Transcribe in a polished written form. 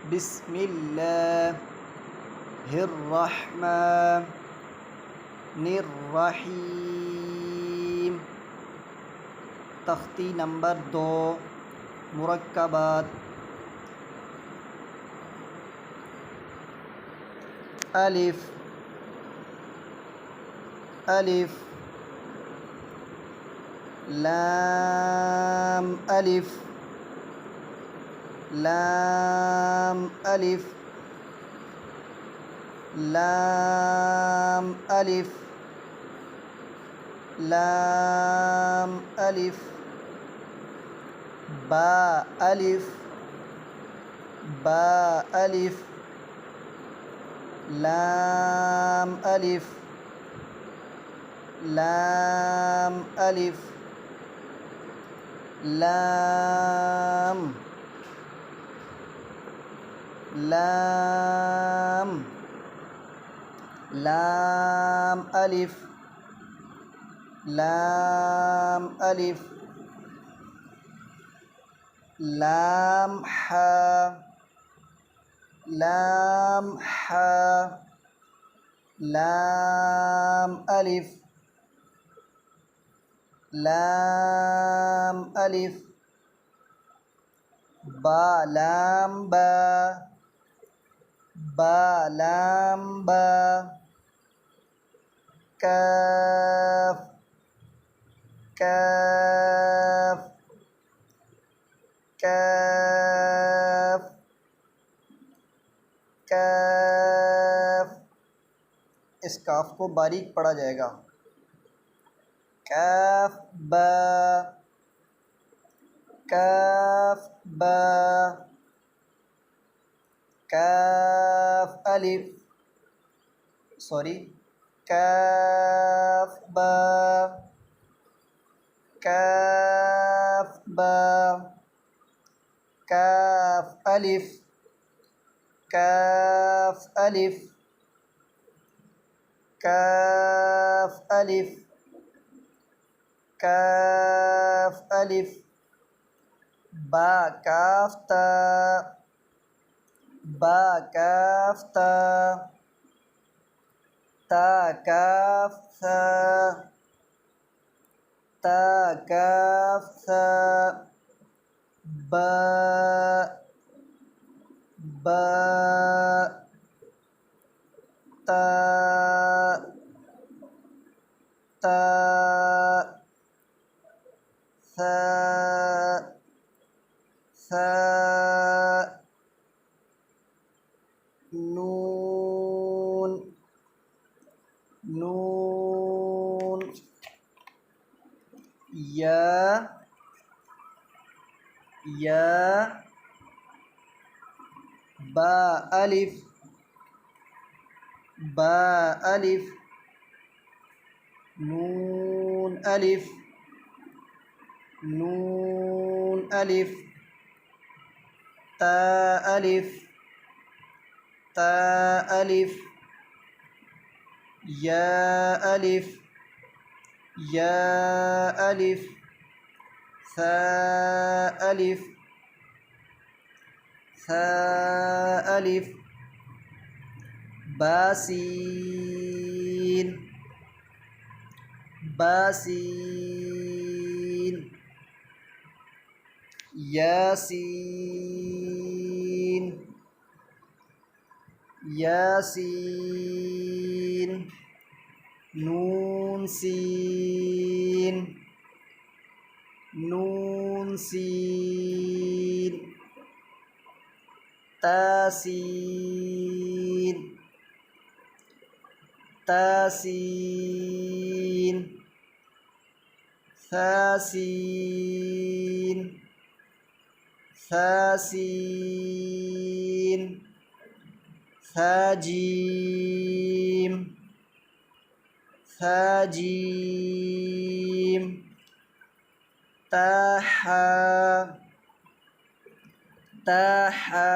बिस्मिल्लाहिर्रहमानिर्रहीम। तख्ती नंबर 2 मुरक्कबात। अलिफ अलिफ लाम अलिफ लाम अलिफ लाम अलिफ लाम अलिफ बा अलिफ बा अलिफ लाम अलिफ लाम अलिफ लाम लाम लाम अलिफ लाम अलिफ लाम हा लाम हा लाम अलिफ लाम अलिफ बा लाम बा बा लाम बा काफ काफ काफ काफ। इस काफ को बारीक पढ़ा जाएगा। काफ बा काफ बा काफ अलिफ काफ बा काफ बा काफ अलिफ काफ अलिफ काफ अलिफ काफ अलिफ बा काफ ता बा काफ ता ता काफ सा ता काफ सा बा बा ता ता सा सा नून नून या बा अलिफ बा अलिफ नून अलिफ नून अलिफ ता अलिफ ता अलिफ या अलिफ सा अलिफ सा अलिफ बासीन बासीन यासीन यासीन नून सीन नून सीन तासीन तासीन थासीन थासीन थाजीम थाजीम ताहा ताहा